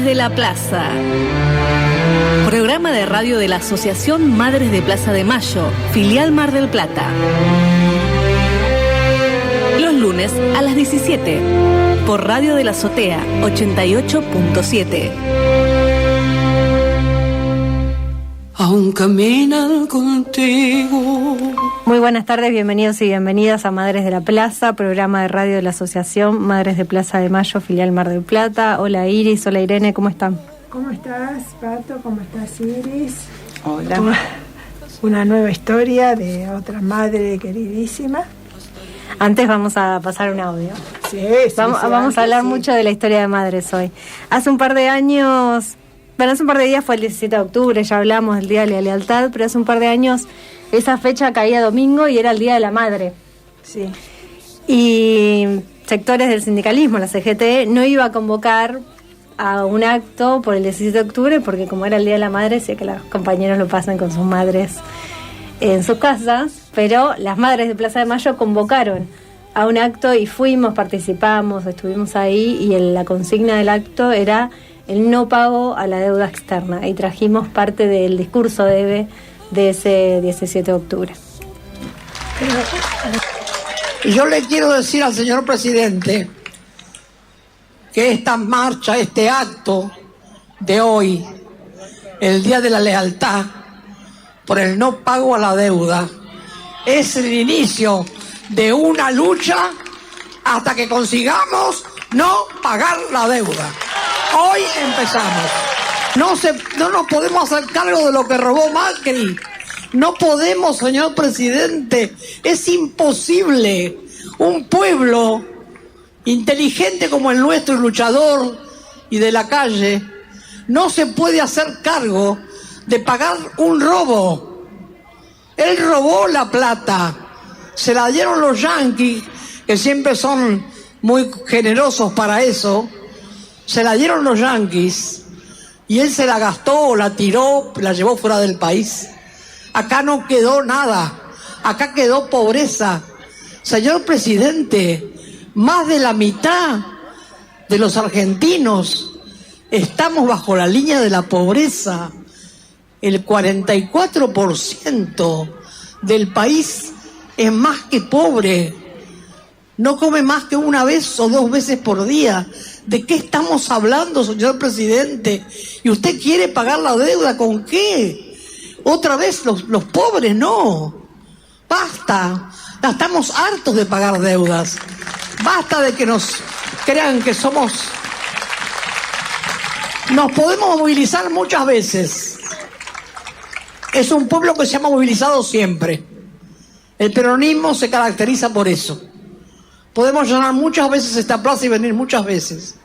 de la Plaza. Programa de radio de la Asociación Madres de Plaza de Mayo, filial Mar del Plata. Los lunes a las 17, por Radio de la Azotea 88.7. Aún caminan contigo. Muy buenas tardes, bienvenidos y bienvenidas a Madres de la Plaza, programa de radio de la Asociación Madres de Plaza de Mayo, filial Mar del Plata. Hola Iris, hola Irene, ¿cómo están? ¿Cómo estás, Pato? ¿Cómo estás, Iris? Hola. Una nueva historia de otra madre queridísima. Antes vamos a pasar un audio. Sí, vamos a hablar mucho de la historia de madres hoy. Hace un par de años... Bueno, hace un par de días fue el 17 de octubre, ya hablamos del Día de la Lealtad, pero hace un par de años esa fecha caía domingo y era el Día de la Madre. Sí. Y sectores del sindicalismo, la CGT, no iba a convocar a un acto por el 17 de octubre porque como era el Día de la Madre, decía que los compañeros lo pasen con sus madres en sus casas, pero las madres de Plaza de Mayo convocaron a un acto y fuimos, participamos, estuvimos ahí y la consigna del acto era el no pago a la deuda externa y trajimos parte del discurso de ese 17 de octubre. Y yo le quiero decir al señor presidente que esta marcha, este acto de hoy, el Día de la Lealtad, por el no pago a la deuda, es el inicio de una lucha hasta que consigamos no pagar la deuda. Hoy empezamos. No nos podemos hacer cargo de lo que robó Macri. No podemos, señor presidente. Es imposible. Un pueblo inteligente como el nuestro, luchador y de la calle, no se puede hacer cargo de pagar un robo. Él robó la plata. Se la dieron los yanquis, que siempre son muy generosos para eso. Se la dieron los yanquis y él se la gastó, la tiró, la llevó fuera del país. Acá no quedó nada, acá quedó pobreza. Señor presidente, más de la mitad de los argentinos estamos bajo la línea de la pobreza. El 44% del país es más que pobre. No come más que una vez o dos veces por día. ¿De qué estamos hablando, señor presidente? ¿Y usted quiere pagar la deuda con qué? ¿Otra vez los pobres? No. Basta. Estamos hartos de pagar deudas. Basta de que nos crean que somos... Nos podemos movilizar muchas veces. Es un pueblo que se ha movilizado siempre. El peronismo se caracteriza por eso. Podemos llenar muchas veces esta plaza y venir muchas veces,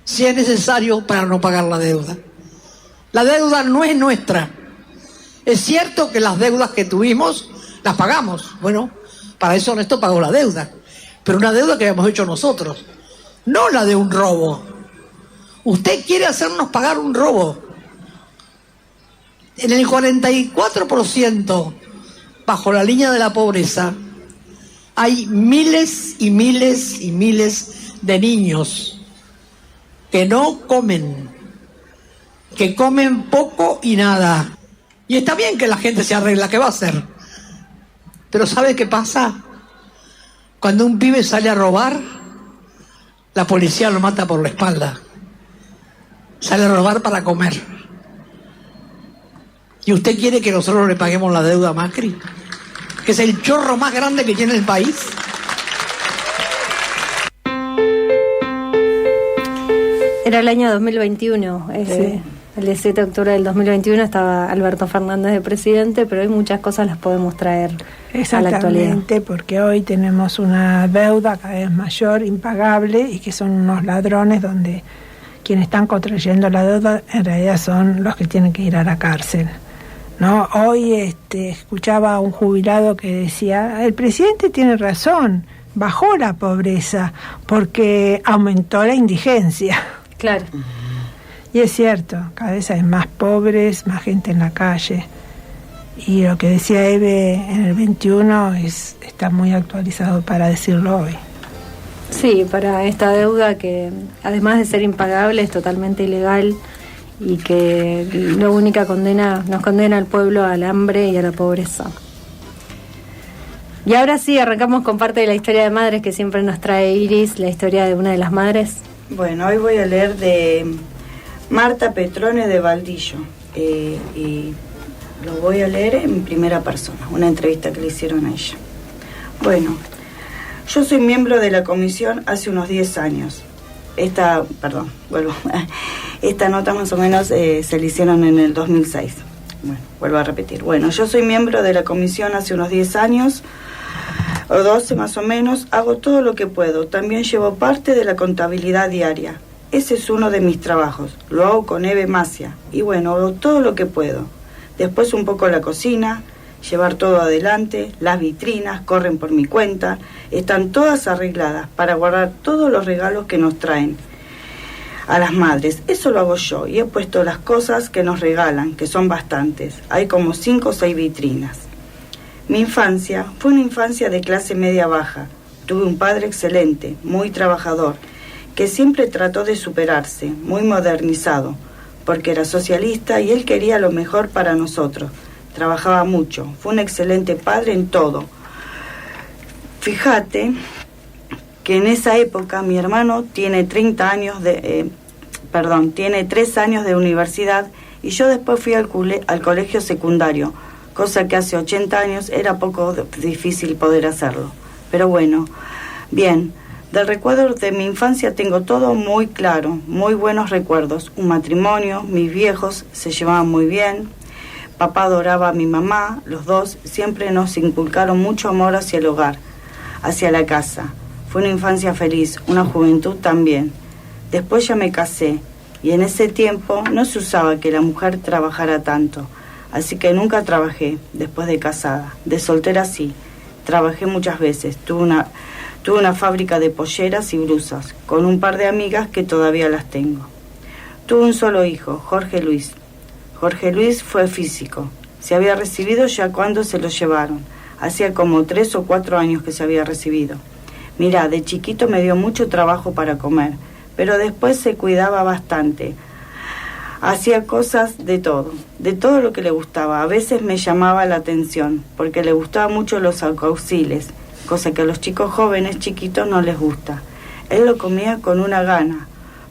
si es necesario, para no pagar la deuda. La deuda no es nuestra. Es cierto que las deudas que tuvimos, las pagamos. Bueno, para eso Ernesto pagó la deuda. Pero una deuda que habíamos hecho nosotros, no la de un robo. Usted quiere hacernos pagar un robo. En el 44%, bajo la línea de la pobreza, hay miles y miles y miles de niños que no comen, que comen poco y nada. Y está bien que la gente se arregla, ¿qué va a hacer? Pero ¿sabe qué pasa? Cuando un pibe sale a robar, la policía lo mata por la espalda. Sale a robar para comer. ¿Y usted quiere que nosotros le paguemos la deuda a Macri? Que es el chorro más grande que tiene el país. Era el año 2021, Sí. El 17 de octubre del 2021 estaba Alberto Fernández de presidente, pero hoy muchas cosas las podemos traer a la actualidad. Exactamente, porque hoy tenemos una deuda cada vez mayor, impagable, y que son unos ladrones donde quienes están contrayendo la deuda en realidad son los que tienen que ir a la cárcel. No, hoy escuchaba a un jubilado que decía, el presidente tiene razón, bajó la pobreza porque aumentó la indigencia. Claro. Y es cierto, cada vez hay más pobres, más gente en la calle. Y lo que decía Eve en el 21 está muy actualizado para decirlo hoy. Sí, para esta deuda que además de ser impagable es totalmente ilegal y que lo única nos condena al pueblo al hambre y a la pobreza. Y ahora sí, arrancamos con parte de la historia de madres que siempre nos trae Iris, la historia de una de las madres. Bueno, hoy voy a leer de Marta Petrone de Valdillo y lo voy a leer en primera persona, una entrevista que le hicieron a ella. Bueno, yo soy miembro de la comisión hace unos 10 años. Esta nota más o menos se le hicieron en el 2006. Bueno, vuelvo a repetir. Bueno, yo soy miembro de la comisión hace unos 10 años, o 12 más o menos. Hago todo lo que puedo. También llevo parte de la contabilidad diaria. Ese es uno de mis trabajos. Lo hago con Eve Macia. Y bueno, hago todo lo que puedo. Después un poco la cocina, llevar todo adelante. Las vitrinas corren por mi cuenta. Están todas arregladas para guardar todos los regalos que nos traen a las madres. Eso lo hago yo. Y he puesto las cosas que nos regalan, que son bastantes. Hay como 5 o 6 vitrinas. Mi infancia fue una infancia de clase media baja. Tuve un padre excelente, muy trabajador, que siempre trató de superarse, muy modernizado, porque era socialista y él quería lo mejor para nosotros. Trabajaba mucho, fue un excelente padre en todo. Fíjate que en esa época mi hermano tiene 3 años de universidad y yo después fui al colegio secundario, cosa que hace 80 años era poco difícil poder hacerlo. Pero bueno, bien, del recuerdo de mi infancia tengo todo muy claro, muy buenos recuerdos. Un matrimonio, mis viejos se llevaban muy bien, papá adoraba a mi mamá, los dos siempre nos inculcaron mucho amor hacia el hogar, hacia la casa. Fue una infancia feliz, una juventud también. Después ya me casé y en ese tiempo no se usaba que la mujer trabajara tanto. Así que nunca trabajé después de casada. De soltera sí, trabajé muchas veces. Tuve una fábrica de polleras y blusas, con un par de amigas que todavía las tengo. Tuve un solo hijo, Jorge Luis. Jorge Luis fue físico. Se había recibido ya cuando se lo llevaron. Hacía como 3 o 4 años que se había recibido. Mirá, de chiquito me dio mucho trabajo para comer, pero después se cuidaba bastante. Hacía cosas de todo lo que le gustaba. A veces me llamaba la atención, porque le gustaban mucho los alcauciles, cosa que a los chicos jóvenes chiquitos no les gusta. Él lo comía con una gana.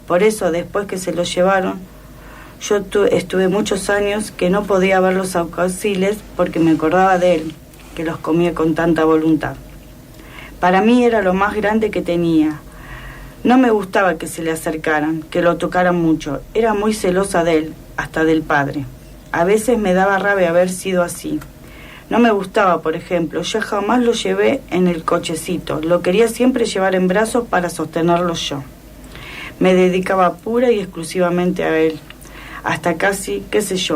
Por eso, después que se lo llevaron, yo estuve muchos años que no podía ver los alcauciles porque me acordaba de él, que los comía con tanta voluntad. Para mí era lo más grande que tenía. No me gustaba que se le acercaran, que lo tocaran mucho. Era muy celosa de él, hasta del padre. A veces me daba rabia haber sido así. No me gustaba, por ejemplo, yo jamás lo llevé en el cochecito. Lo quería siempre llevar en brazos para sostenerlo yo. Me dedicaba pura y exclusivamente a él. Hasta casi,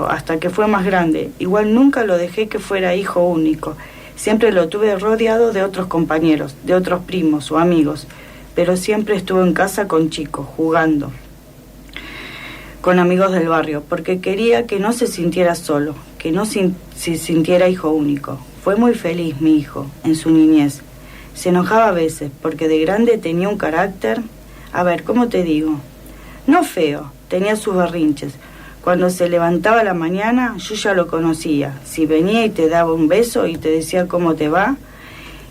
hasta que fue más grande. Igual nunca lo dejé que fuera hijo único. Siempre lo tuve rodeado de otros compañeros, de otros primos o amigos. Pero siempre estuvo en casa con chicos, jugando, con amigos del barrio, porque quería que no se sintiera solo, que no se sintiera hijo único. Fue muy feliz mi hijo en su niñez. Se enojaba a veces, porque de grande tenía un carácter, ¿cómo te digo? No feo, tenía sus berrinches. Cuando se levantaba a la mañana, yo ya lo conocía. Si venía y te daba un beso y te decía cómo te va,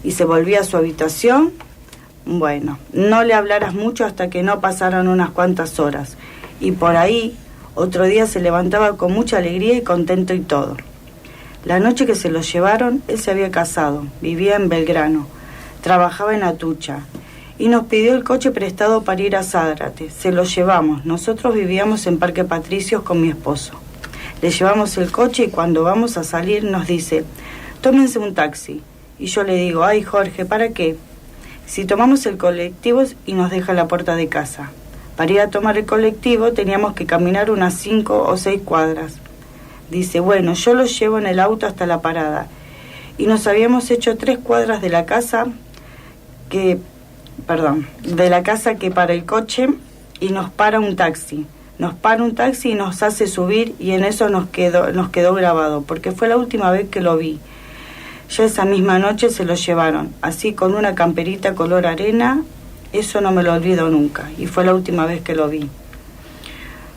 y se volvía a su habitación, bueno, no le hablaras mucho hasta que no pasaran unas cuantas horas. Y por ahí, otro día se levantaba con mucha alegría y contento y todo. La noche que se lo llevaron, él se había casado, vivía en Belgrano, trabajaba en Atucha y nos pidió el coche prestado para ir a Zárate. Se lo llevamos, nosotros vivíamos en Parque Patricios con mi esposo. Le llevamos el coche y cuando vamos a salir nos dice, tómense un taxi. Y yo le digo, ay Jorge, ¿para qué? Si tomamos el colectivo y nos deja la puerta de casa. Para ir a tomar el colectivo teníamos que caminar unas 5 o 6 cuadras. Dice, bueno, yo lo llevo en el auto hasta la parada. Y nos habíamos hecho 3 cuadras de la casa que para el coche y nos para un taxi. Nos para un taxi y nos hace subir y en eso nos quedó grabado, porque fue la última vez que lo vi. Ya esa misma noche se lo llevaron, así con una camperita color arena Eso no me lo olvido nunca, y fue la última vez que lo vi.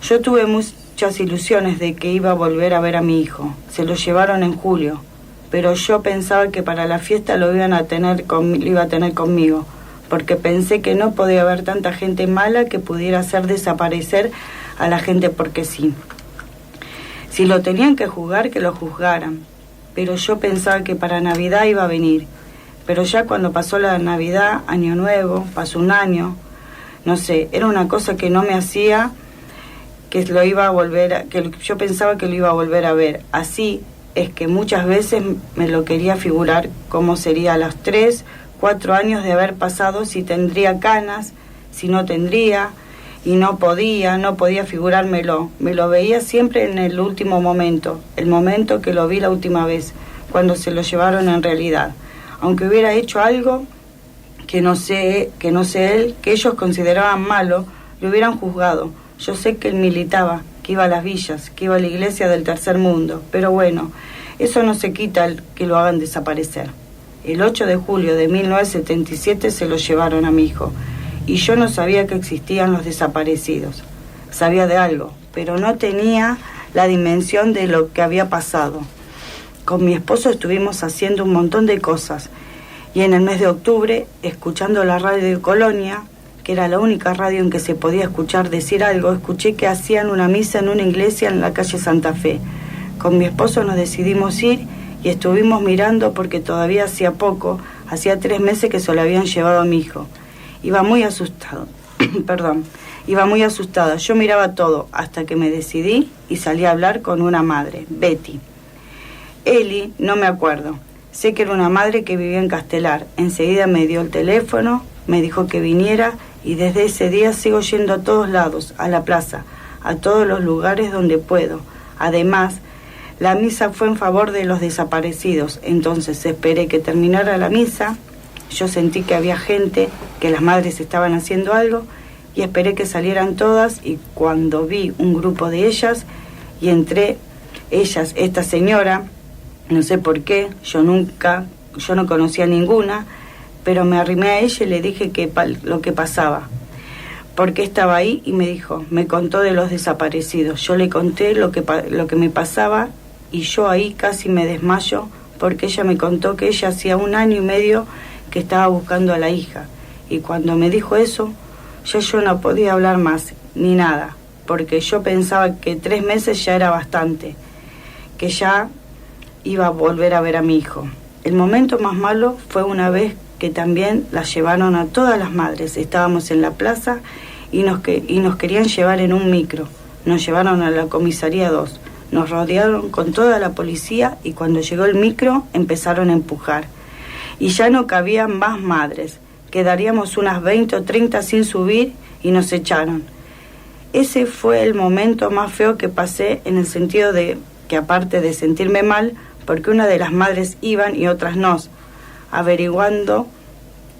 Yo tuve muchas ilusiones de que iba a volver a ver a mi hijo. Se lo llevaron en julio, pero yo pensaba que para la fiesta lo iba a tener conmigo, porque pensé que no podía haber tanta gente mala que pudiera hacer desaparecer a la gente porque sí. Si lo tenían que juzgar, que lo juzgaran, pero yo pensaba que para Navidad iba a venir. Pero ya cuando pasó la Navidad, Año Nuevo, pasó un año, no sé, era una cosa que no me hacía que lo iba a volver, que yo pensaba que lo iba a volver a ver. Así es que muchas veces me lo quería figurar cómo sería a los 3, 4 años de haber pasado, si tendría canas, si no tendría, y no podía figurármelo. Me lo veía siempre en el último momento, el momento que lo vi la última vez, cuando se lo llevaron en realidad. Aunque hubiera hecho algo que no sé él, que ellos consideraban malo, lo hubieran juzgado. Yo sé que él militaba, que iba a las villas, que iba a la iglesia del tercer mundo, pero bueno, eso no se quita el que lo hagan desaparecer. El 8 de julio de 1977 se lo llevaron a mi hijo, y yo no sabía que existían los desaparecidos. Sabía de algo, pero no tenía la dimensión de lo que había pasado. Con mi esposo estuvimos haciendo un montón de cosas, y en el mes de octubre, escuchando la radio de Colonia, que era la única radio en que se podía escuchar decir algo, escuché que hacían una misa en una iglesia en la calle Santa Fe. Con mi esposo nos decidimos ir y estuvimos mirando porque todavía hacía poco, hacía 3 meses que se lo habían llevado a mi hijo. Iba muy asustado, iba muy asustada. Yo miraba todo hasta que me decidí y salí a hablar con una madre, Betty. Eli, no me acuerdo. Sé que era una madre que vivía en Castelar. Enseguida me dio el teléfono, me dijo que viniera y desde ese día sigo yendo a todos lados, a la plaza, a todos los lugares donde puedo. Además, la misa fue en favor de los desaparecidos, entonces esperé que terminara la misa. Yo sentí que había gente, que las madres estaban haciendo algo y esperé que salieran todas, y cuando vi un grupo de ellas y entre ellas esta señora, no sé por qué, yo no conocía ninguna, pero me arrimé a ella y le dije lo que pasaba, porque estaba ahí, y me contó de los desaparecidos. Yo le conté lo que me pasaba, y yo ahí casi me desmayo, porque ella me contó que ella hacía 1 año y medio que estaba buscando a la hija, y cuando me dijo eso, ya yo no podía hablar más, ni nada, porque yo pensaba que 3 meses ya era bastante, que ya iba a volver a ver a mi hijo. El momento más malo fue una vez que también las llevaron a todas las madres. Estábamos en la plaza y nos querían llevar en un micro. Nos llevaron a la comisaría 2. Nos rodearon con toda la policía y cuando llegó el micro empezaron a empujar. Y ya no cabían más madres. Quedaríamos unas 20 o 30 sin subir y nos echaron. Ese fue el momento más feo que pasé, en el sentido de que, aparte de sentirme mal, porque una de las madres iban y otras no, averiguando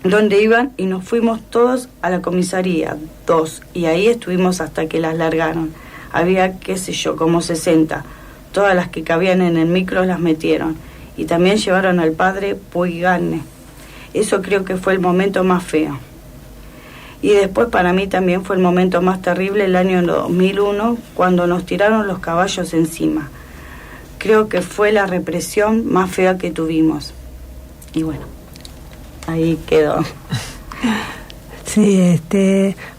dónde iban, y nos fuimos todos a la comisaría 2 y ahí estuvimos hasta que las largaron. Había, qué sé yo, como 60. Todas las que cabían en el micro las metieron, y también llevaron al padre Puigane. Eso creo que fue el momento más feo. Y después para mí también fue el momento más terrible, el año 2001, cuando nos tiraron los caballos encima. Creo que fue la represión más fea que tuvimos. Y bueno, ahí quedó. Sí,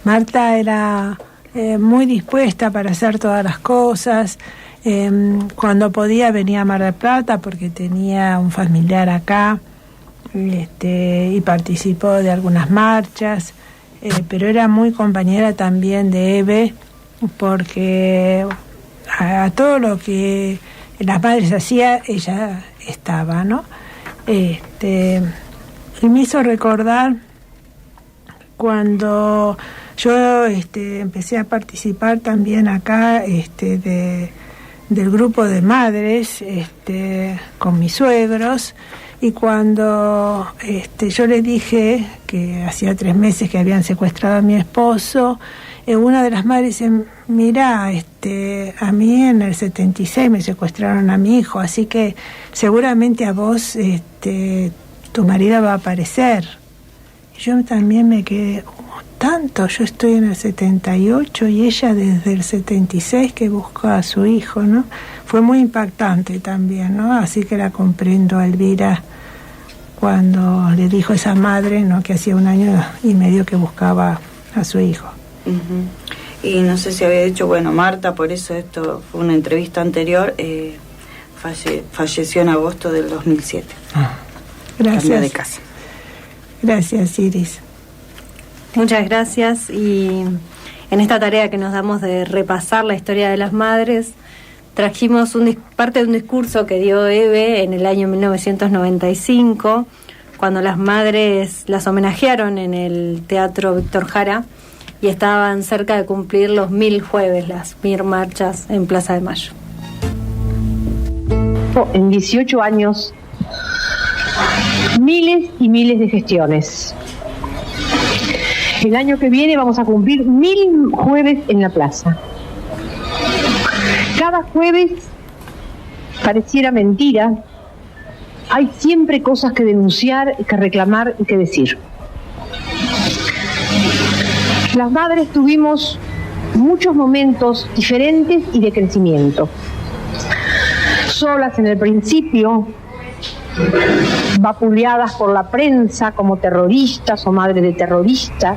Marta era muy dispuesta para hacer todas las cosas. Cuando podía venía a Mar del Plata porque tenía un familiar acá, y participó de algunas marchas, pero era muy compañera también de Eve, porque a todo lo que las madres hacían, ella estaba, ¿no? Y me hizo recordar cuando yo empecé a participar también acá del grupo de madres con mis suegros, y cuando yo les dije que hacía 3 meses que habían secuestrado a mi esposo, una de las madres dice: mirá, a mí en el 76 me secuestraron a mi hijo, así que seguramente a vos tu marido va a aparecer. Y yo también me quedé, tanto, yo estoy en el 78 y ella desde el 76 que buscó a su hijo, ¿no? Fue muy impactante también, ¿no? Así que la comprendo a Elvira cuando le dijo a esa madre, ¿no?, que hacía 1 año y medio que buscaba a su hijo. Uh-huh. Y no sé si había dicho, bueno, Marta, por eso esto fue una entrevista anterior, falleció en agosto del 2007. Gracias. Cambió de casa. Gracias, Iris. Muchas gracias, y en esta tarea que nos damos de repasar la historia de las madres, trajimos parte de un discurso que dio Eve en el año 1995, cuando las madres las homenajearon en el Teatro Víctor Jara y estaban cerca de cumplir los 1000 jueves, las 1000 marchas en Plaza de Mayo. En 18 años, miles y miles de gestiones. El año que viene vamos a cumplir 1000 jueves en la plaza. Cada jueves, pareciera mentira, hay siempre cosas que denunciar, que reclamar y que decir. Las madres tuvimos muchos momentos diferentes y de crecimiento. Solas en el principio, vapuleadas por la prensa como terroristas o madres de terroristas,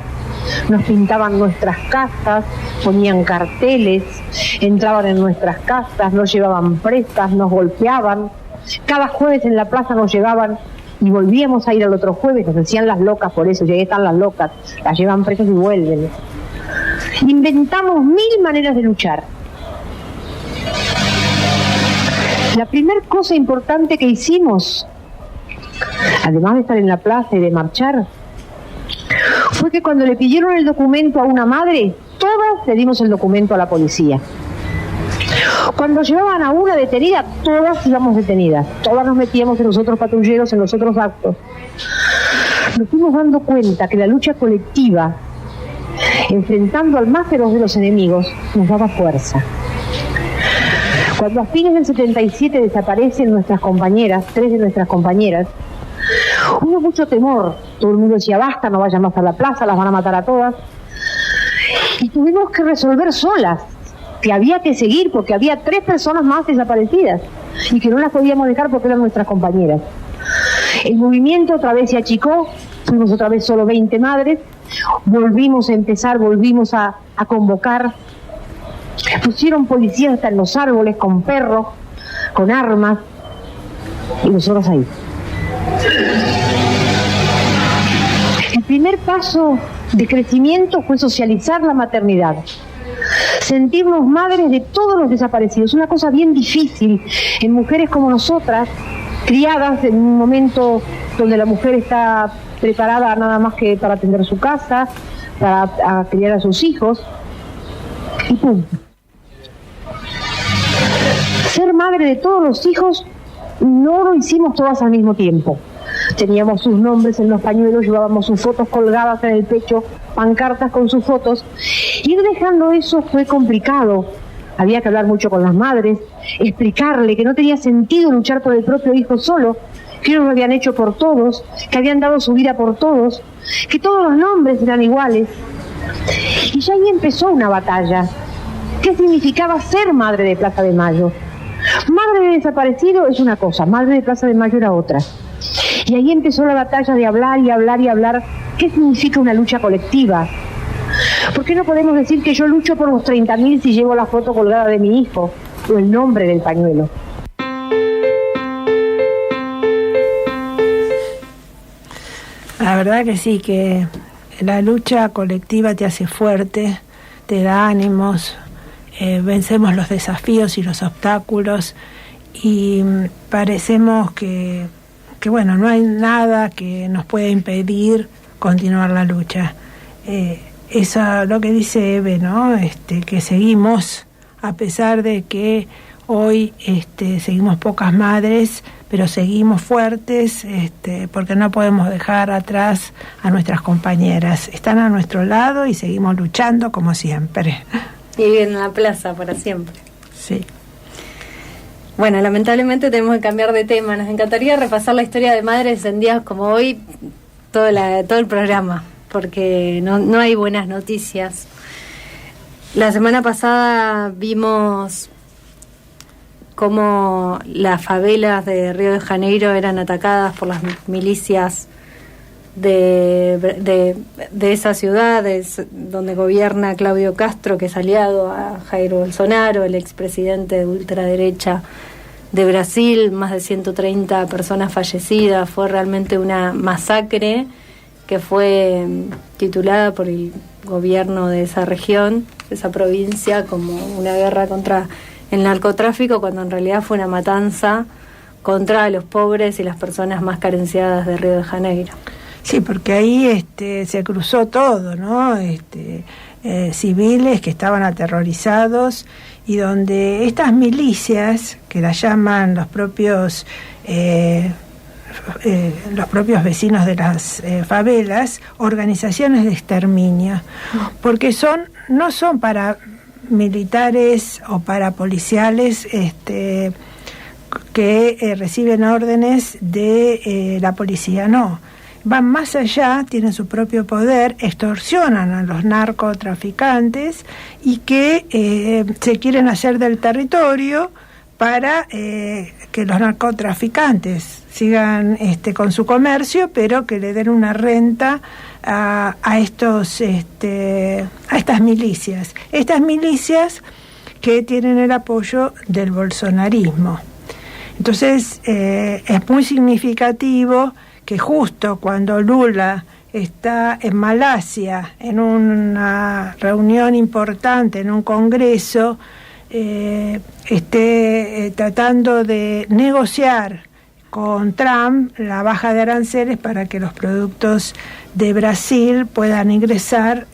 nos pintaban nuestras casas, ponían carteles, entraban en nuestras casas, nos llevaban presas, nos golpeaban. Cada jueves en la plaza nos llevaban y volvíamos a ir al otro jueves, nos decían las locas, por eso, ya están las locas, las llevan presas y vuelven. Inventamos 1000 maneras de luchar. La primera cosa importante que hicimos, además de estar en la plaza y de marchar, fue que cuando le pidieron el documento a una madre, todas le dimos el documento a la policía. Cuando llevaban a una detenida, todas íbamos detenidas, todas nos metíamos en los otros patrulleros, en los otros actos. Nos fuimos dando cuenta que la lucha colectiva, enfrentando al más feroz de los enemigos, nos daba fuerza. Cuando a fines del 77 desaparecen nuestras compañeras, 3 de nuestras compañeras, hubo mucho temor. Todo el mundo decía, basta, no vayan más a la plaza, las van a matar a todas. Y tuvimos que resolver solas, que había que seguir porque había 3 personas más desaparecidas y que no las podíamos dejar porque eran nuestras compañeras. El movimiento otra vez se achicó, fuimos otra vez solo 20 madres, volvimos a empezar, volvimos a convocar. Pusieron policías hasta en los árboles con perros, con armas, y nosotros ahí. El primer paso de crecimiento fue socializar la maternidad, sentirnos madres de todos los desaparecidos, una cosa bien difícil en mujeres como nosotras, criadas en un momento donde la mujer está preparada nada más que para atender su casa, para criar a sus hijos, y punto. Ser madre de todos los hijos no lo hicimos todas al mismo tiempo. Teníamos sus nombres en los pañuelos, llevábamos sus fotos colgadas en el pecho, pancartas con sus fotos. Ir dejando eso fue complicado. Había que hablar mucho con las madres, explicarle que no tenía sentido luchar por el propio hijo solo, que ellos lo habían hecho por todos, que habían dado su vida por todos, que todos los nombres eran iguales. Y ya ahí empezó una batalla. ¿Qué significaba ser madre de Plaza de Mayo? Madre de desaparecido es una cosa, madre de Plaza de Mayo era otra. Y ahí empezó la batalla de hablar y hablar y hablar. ¿Qué significa una lucha colectiva? ¿Por qué no podemos decir que yo lucho por los 30.000 si llevo la foto colgada de mi hijo o el nombre del pañuelo? La verdad que sí, que la lucha colectiva te hace fuerte, te da ánimos, vencemos los desafíos y los obstáculos y parecemos que bueno, no hay nada que nos pueda impedir continuar la lucha. Eso lo que dice Eve, ¿no? Que seguimos, a pesar de que hoy seguimos pocas madres, pero seguimos fuertes, porque no podemos dejar atrás a nuestras compañeras. Están a nuestro lado y seguimos luchando como siempre. Y viven en la plaza para siempre. Sí. Bueno, lamentablemente tenemos que cambiar de tema. Nos encantaría repasar la historia de madres en días como hoy. todo el programa, porque no hay buenas noticias. La semana pasada vimos cómo las favelas de Río de Janeiro eran atacadas por las milicias de esa ciudad, donde gobierna Claudio Castro, que es aliado a Jair Bolsonaro, el expresidente de ultraderecha de Brasil. Más de 130 personas fallecidas. Fue realmente una masacre que fue titulada por el gobierno de esa región, de esa provincia, como una guerra contra el narcotráfico, cuando en realidad fue una matanza contra los pobres y las personas más carenciadas de Río de Janeiro. Sí, porque ahí se cruzó todo, ¿no? Civiles que estaban aterrorizados, y donde estas milicias, que las llaman los propios vecinos de las favelas, organizaciones de exterminio, porque no son para militares o para policiales que reciben órdenes de la policía, no. Van más allá, tienen su propio poder, extorsionan a los narcotraficantes y que se quieren hacer del territorio para que los narcotraficantes sigan con su comercio, pero que le den una renta a estas milicias. Estas milicias que tienen el apoyo del bolsonarismo. Entonces es muy significativo que justo cuando Lula está en Malasia en una reunión importante, en un congreso, esté tratando de negociar con Trump la baja de aranceles para que los productos de Brasil puedan ingresar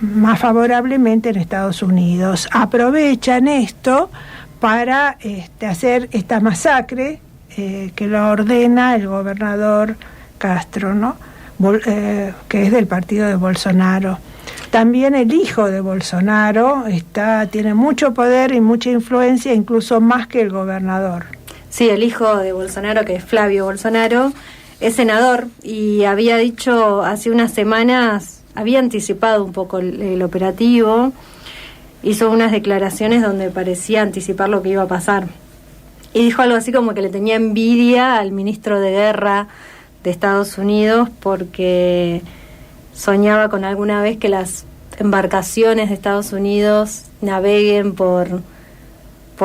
más favorablemente en Estados Unidos. Aprovechan esto para hacer esta masacre que lo ordena el gobernador Castro, ¿no? Que es del partido de Bolsonaro. También el hijo de Bolsonaro tiene mucho poder y mucha influencia, incluso más que el gobernador. Sí, el hijo de Bolsonaro, que es Flavio Bolsonaro, es senador y había dicho hace unas semanas, había anticipado un poco el operativo, hizo unas declaraciones donde parecía anticipar lo que iba a pasar. Y dijo algo así como que le tenía envidia al ministro de Guerra de Estados Unidos porque soñaba con alguna vez que las embarcaciones de Estados Unidos naveguen por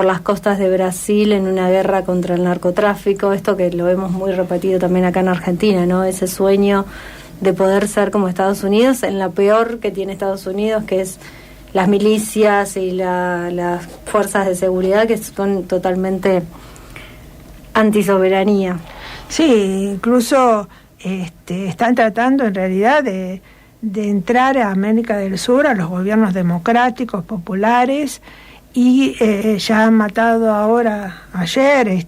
las costas de Brasil en una guerra contra el narcotráfico. Esto que lo hemos muy repetido también acá en Argentina, ¿no? Ese sueño de poder ser como Estados Unidos en la peor que tiene Estados Unidos, que es las milicias y las fuerzas de seguridad, que son totalmente antisoberanía. Sí, incluso están tratando en realidad de entrar a América del Sur, a los gobiernos democráticos, populares, y ya han matado ahora, ayer,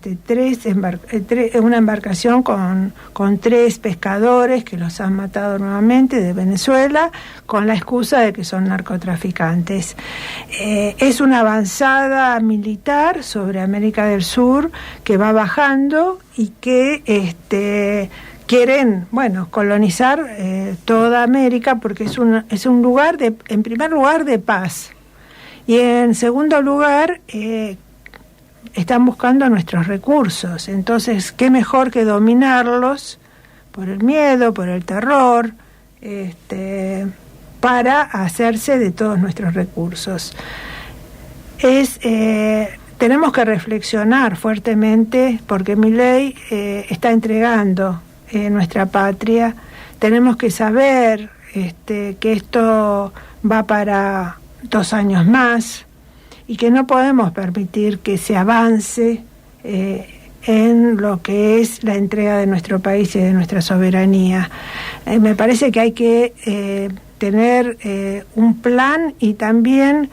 una embarcación con 3 pescadores que los han matado nuevamente de Venezuela, con la excusa de que son narcotraficantes. Es una avanzada militar sobre América del Sur que va bajando y que quieren, colonizar toda América, porque es un lugar en primer lugar de paz. Y en segundo lugar, están buscando nuestros recursos. Entonces, ¿qué mejor que dominarlos por el miedo, por el terror, para hacerse de todos nuestros recursos? Tenemos que reflexionar fuertemente, porque Milei está entregando nuestra patria. Tenemos que saber que esto va para 2 años más y que no podemos permitir que se avance en lo que es la entrega de nuestro país y de nuestra soberanía. Me parece que hay que tener un plan y también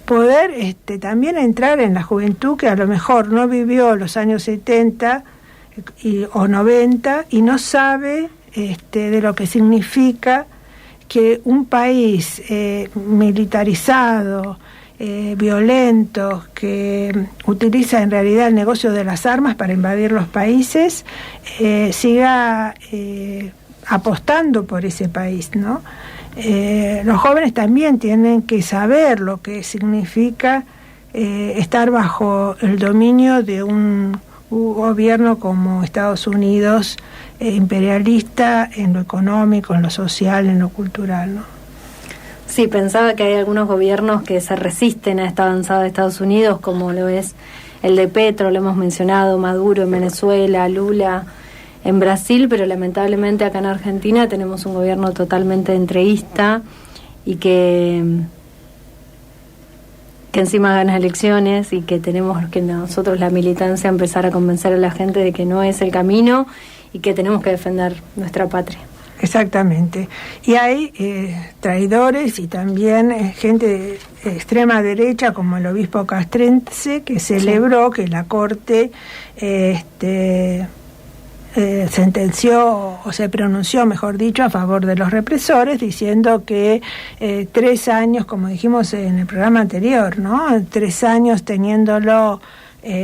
poder también entrar en la juventud que a lo mejor no vivió los años 70 o 90 y no sabe de lo que significa que un país militarizado violentos, que utiliza en realidad el negocio de las armas para invadir los países, siga apostando por ese país, ¿no? Los jóvenes también tienen que saber lo que significa estar bajo el dominio de un gobierno como Estados Unidos, imperialista en lo económico, en lo social, en lo cultural, ¿no? Sí, pensaba que hay algunos gobiernos que se resisten a esta avanzada de Estados Unidos, como lo es el de Petro, lo hemos mencionado, Maduro en Venezuela, Lula en Brasil, pero lamentablemente acá en Argentina tenemos un gobierno totalmente entreguista y que encima gana elecciones, y que tenemos que nosotros, la militancia, empezar a convencer a la gente de que no es el camino y que tenemos que defender nuestra patria. Exactamente. Y hay traidores y también gente de extrema derecha, como el obispo castrense, que celebró que la Corte sentenció, o se pronunció, mejor dicho, a favor de los represores, diciendo que 3 años, como dijimos en el programa anterior, ¿no? 3 años teniéndolo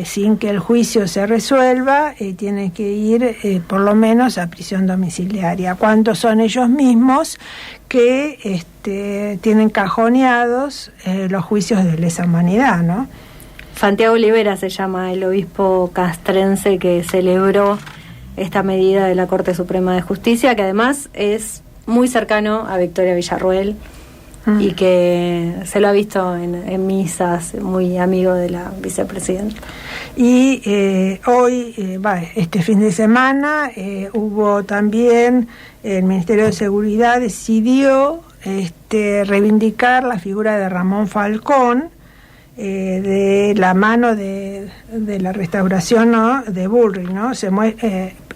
sin que el juicio se resuelva, tiene que ir por lo menos a prisión domiciliaria, cuando son ellos mismos que tienen cajoneados los juicios de lesa humanidad, ¿no? Santiago Olivera se llama el obispo castrense que celebró esta medida de la Corte Suprema de Justicia, que además es muy cercano a Victoria Villarruel y que se lo ha visto en misas, muy amigo de la vicepresidenta. Y hoy, este fin de semana, hubo también, el Ministerio de Seguridad decidió reivindicar la figura de Ramón Falcón, de la mano de la restauración, ¿no?, de Bullrich, ¿no?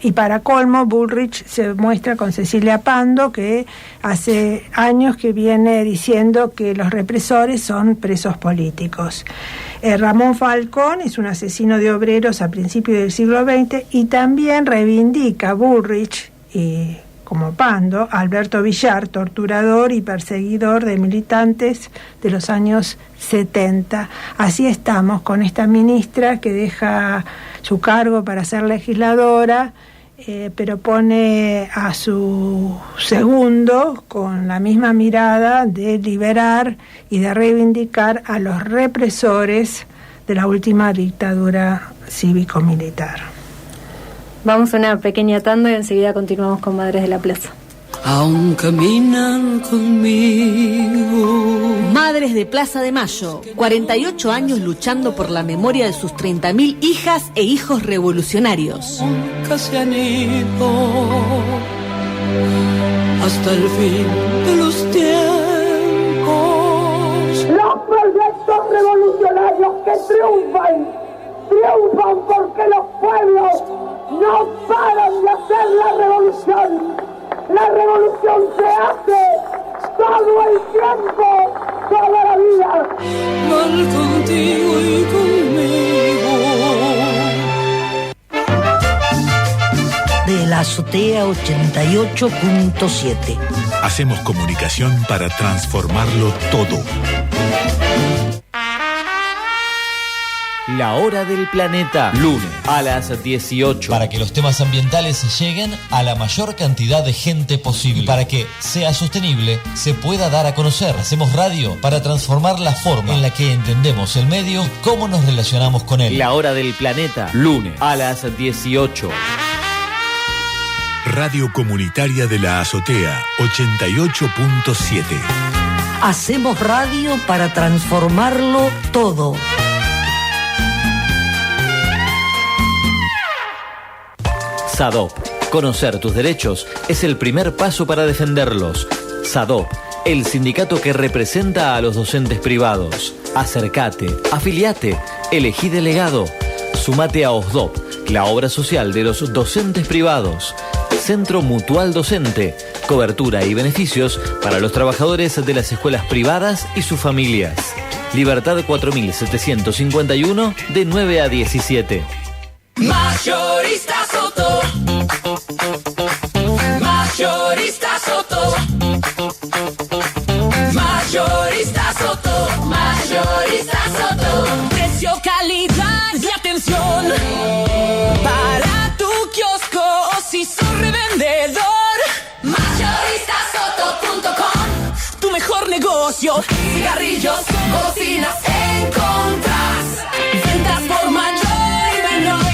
Y para colmo, Bullrich se muestra con Cecilia Pando, que hace años que viene diciendo que los represores son presos políticos. Ramón Falcón es un asesino de obreros a principios del siglo XX, y también reivindica Bullrich, como Pando, Alberto Villar, torturador y perseguidor de militantes de los años 70. Así estamos con esta ministra que deja su cargo para ser legisladora, pero pone a su segundo con la misma mirada de liberar y de reivindicar a los represores de la última dictadura cívico-militar. Vamos a una pequeña tanda y enseguida continuamos con Madres de la Plaza. Aún caminan conmigo. Madres de Plaza de Mayo, 48 años luchando por la memoria de sus 30.000 hijas e hijos revolucionarios. Nunca se han ido hasta el fin de los tiempos. Los proyectos revolucionarios que triunfan porque los pueblos no paran de hacer la revolución. La revolución se hace todo el tiempo, toda la vida. Mal contigo y conmigo. De la Azotea 88.7. Hacemos comunicación para transformarlo todo. La Hora del Planeta, lunes a las 18. Para que los temas ambientales lleguen a la mayor cantidad de gente posible. Y para que sea sostenible, se pueda dar a conocer. Hacemos radio para transformar la forma en la que entendemos el medio, cómo nos relacionamos con él. La Hora del Planeta, lunes a las 18. Radio Comunitaria de la Azotea 88.7. Hacemos radio para transformarlo todo. SADOP. Conocer tus derechos es el primer paso para defenderlos. SADOP, el sindicato que representa a los docentes privados. Acércate, afiliate, elegí delegado. Sumate a OSDOP, la obra social de los docentes privados. Centro Mutual Docente, cobertura y beneficios para los trabajadores de las escuelas privadas y sus familias. Libertad 4751 de 9 a 17. Mayorista Soto. Mayorista Soto. Mayorista Soto. Mayorista negocios, cigarrillos, golosinas, encontrás ventas por mayor y menor.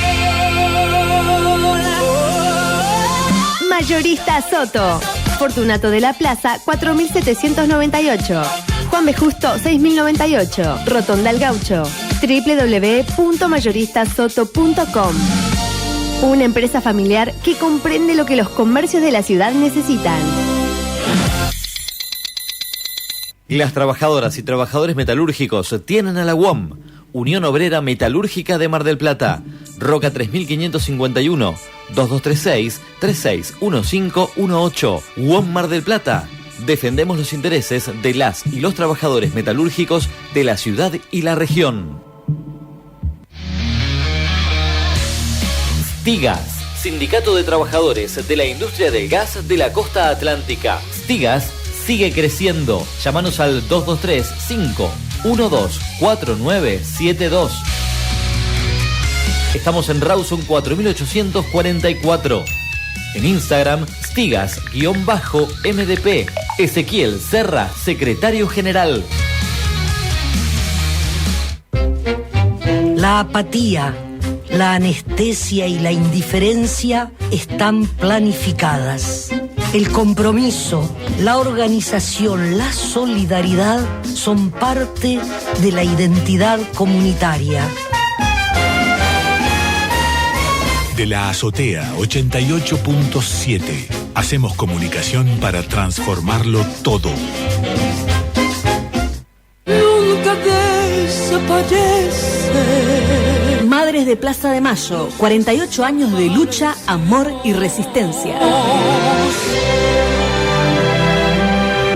Mayorista Soto. Fortunato de la Plaza, 4798. Juan B. Justo, 6098. Rotonda El Gaucho. www.mayoristasoto.com. Una empresa familiar que comprende lo que los comercios de la ciudad necesitan. Las trabajadoras y trabajadores metalúrgicos tienen a la UOM, Unión Obrera Metalúrgica de Mar del Plata, Roca 3551, 2236-361518, UOM Mar del Plata. Defendemos los intereses de las y los trabajadores metalúrgicos de la ciudad y la región. Stigas, Sindicato de Trabajadores de la Industria del Gas de la Costa Atlántica. Stigas sigue creciendo. Llámanos al 223-512-4972. Estamos en Rawson 4844. En Instagram, Stigas_MDP. Ezequiel Serra, secretario general. La apatía, la anestesia y la indiferencia están planificadas. El compromiso, la organización, la solidaridad son parte de la identidad comunitaria. De la Azotea 88.7. Hacemos comunicación para transformarlo todo. Nunca desaparece. Madres de Plaza de Mayo, 48 años de lucha, amor y resistencia.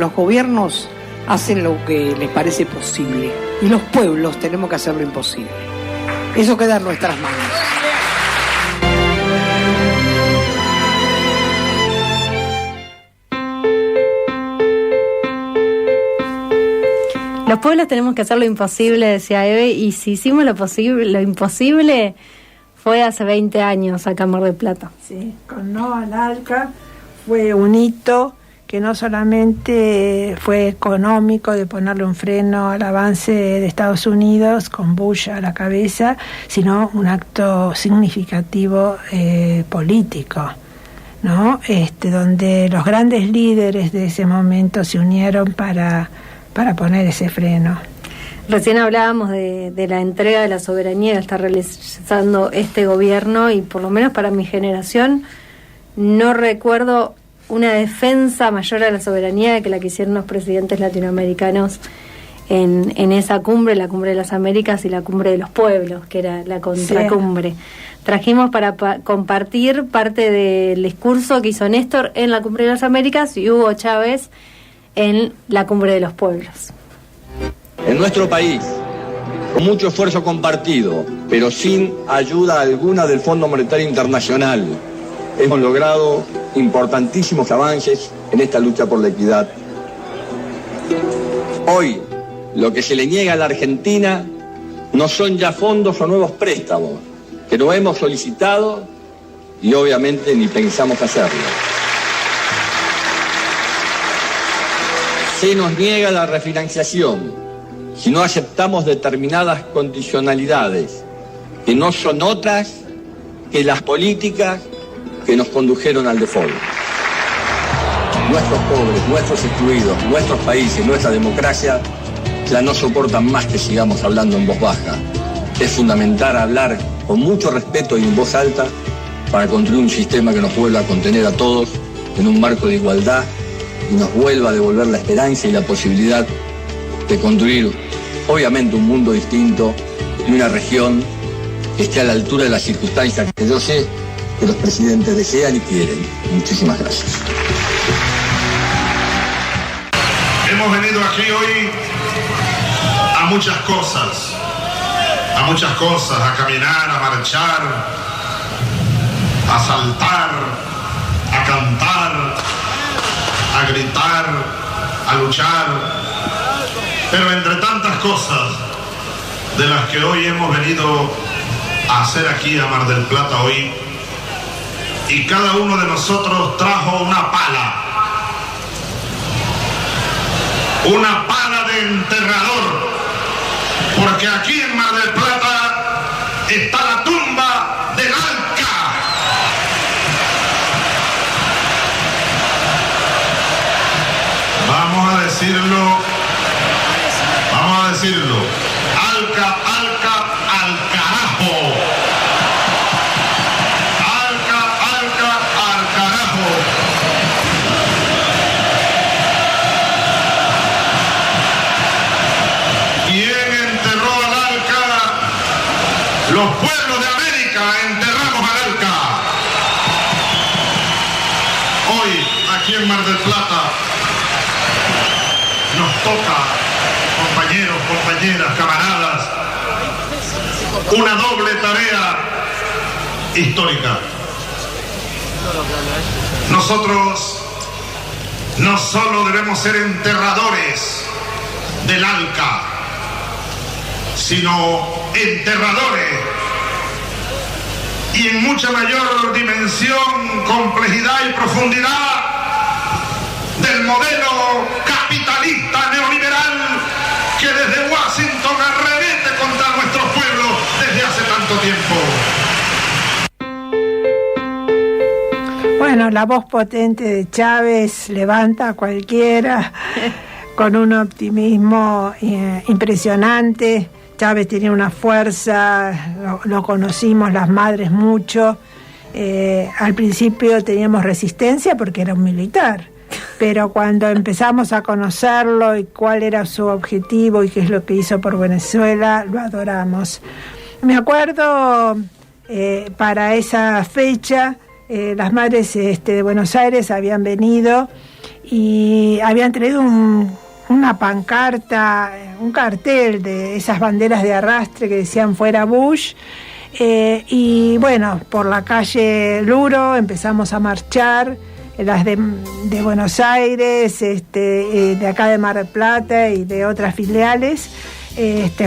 Los gobiernos hacen lo que les parece posible y los pueblos tenemos que hacer lo imposible. Eso queda en nuestras manos. Los pueblos tenemos que hacer lo imposible, decía Eve, y si hicimos lo imposible fue hace 20 años acá en Mar del Plata. Sí, con No al ALCA fue un hito que no solamente fue económico, de ponerle un freno al avance de Estados Unidos con Bush a la cabeza, sino un acto significativo político, ¿no? Donde los grandes líderes de ese momento se unieron para poner ese freno. Recién hablábamos de la entrega de la soberanía que está realizando este gobierno, y por lo menos para mi generación no recuerdo una defensa mayor a la soberanía que la que hicieron los presidentes latinoamericanos en esa cumbre, la Cumbre de las Américas y la Cumbre de los Pueblos, que era la contracumbre. Sí. Trajimos para compartir parte del discurso que hizo Néstor en la Cumbre de las Américas y Hugo Chávez en la Cumbre de los Pueblos. En nuestro país, con mucho esfuerzo compartido, pero sin ayuda alguna del Fondo Monetario Internacional, hemos logrado importantísimos avances en esta lucha por la equidad. Hoy, lo que se le niega a la Argentina no son ya fondos o nuevos préstamos, que no hemos solicitado y obviamente ni pensamos hacerlo. Se nos niega la refinanciación si no aceptamos determinadas condicionalidades, que no son otras que las políticas que nos condujeron al default. Nuestros pobres, nuestros excluidos, nuestros países, nuestra democracia ya no soportan más que sigamos hablando en voz baja. Es fundamental hablar con mucho respeto y en voz alta para construir un sistema que nos vuelva a contener a todos en un marco de igualdad y nos vuelva a devolver la esperanza y la posibilidad de construir, obviamente, un mundo distinto y una región que esté a la altura de las circunstancias que yo sé que los presidentes desean y quieren. Muchísimas gracias. Hemos venido aquí hoy a muchas cosas, a caminar, a marchar, a saltar, a cantar, a gritar, a luchar, pero entre tantas cosas de las que hoy hemos venido a hacer aquí a Mar del Plata hoy, y cada uno de nosotros trajo una pala decirlo. Alca, al carajo. Alca, al carajo. ¿Quién enterró al Alca? Los pueblos de América enterramos al Alca. Hoy, aquí en Mar del Plata, nos toca, compañeros, compañeras, camaradas, una doble tarea histórica. Nosotros no solo debemos ser enterradores del Alca, sino enterradores y en mucha mayor dimensión, complejidad y profundidad del modelo capitalista neoliberal que desde Washington arremete contra nuestros pueblos desde hace tanto tiempo. Bueno, la voz potente de Chávez levanta a cualquiera con un optimismo impresionante. Chávez tenía una fuerza, lo conocimos las madres mucho. Al principio teníamos resistencia porque era un militar, pero cuando empezamos a conocerlo y cuál era su objetivo y qué es lo que hizo por Venezuela, lo adoramos. Me acuerdo para esa fecha, las madres de Buenos Aires habían venido y habían traído una pancarta, un cartel de esas banderas de arrastre que decían fuera Bush, y bueno, por la calle Luro empezamos a marchar, las de Buenos Aires, de acá de Mar del Plata y de otras filiales,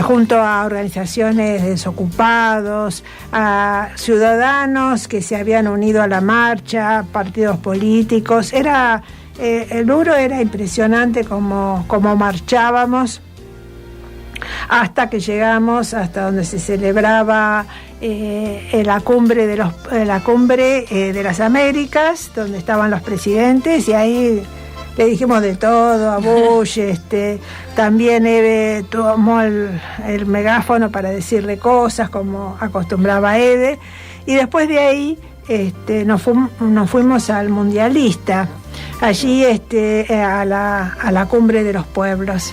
junto a organizaciones de desocupados, a ciudadanos que se habían unido a la marcha, partidos políticos. El Luro era impresionante como marchábamos, hasta que llegamos hasta donde se celebraba la cumbre de las Américas, donde estaban los presidentes, y ahí le dijimos de todo a Bush. También Eve tomó el megáfono para decirle cosas como acostumbraba Eve, y después de ahí nos fuimos al Mundialista, allí a la cumbre de los pueblos.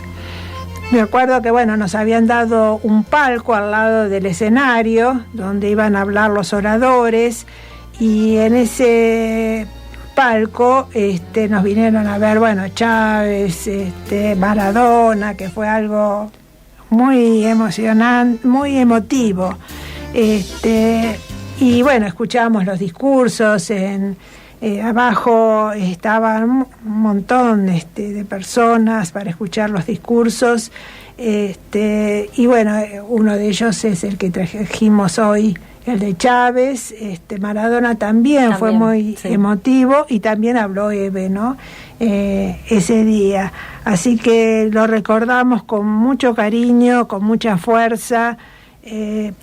Me acuerdo que nos habían dado un palco al lado del escenario donde iban a hablar los oradores, y en ese palco nos vinieron a ver Chávez, Maradona, que fue algo muy emocionante, muy emotivo. Y escuchábamos los discursos. Abajo estaban un montón de personas para escuchar los discursos, y uno de ellos es el que trajimos hoy, el de Chávez. Maradona también fue muy emotivo, y también habló Eve, ¿no? Ese día. Así que lo recordamos con mucho cariño, con mucha fuerza,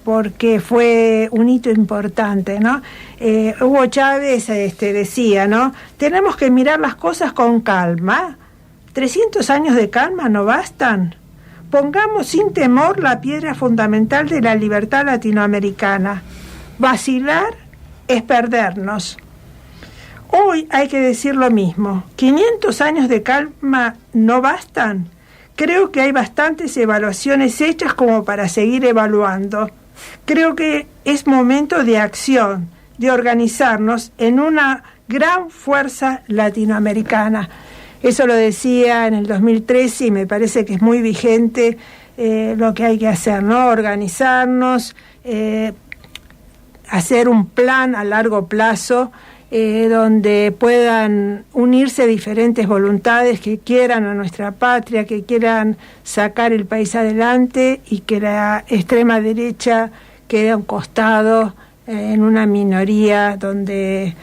porque fue un hito importante, ¿no? Hugo Chávez decía, ¿no? Tenemos que mirar las cosas con calma. 300 años de calma no bastan. Pongamos sin temor la piedra fundamental de la libertad latinoamericana. Vacilar es perdernos. Hoy hay que decir lo mismo. 500 años de calma no bastan. Creo que hay bastantes evaluaciones hechas como para seguir evaluando. Creo que es momento de acción, de organizarnos en una gran fuerza latinoamericana. Eso lo decía en el 2013 y me parece que es muy vigente lo que hay que hacer, ¿no? Organizarnos, hacer un plan a largo plazo, donde puedan unirse diferentes voluntades que quieran a nuestra patria, que quieran sacar el país adelante, y que la extrema derecha quede a un costado, en una minoría donde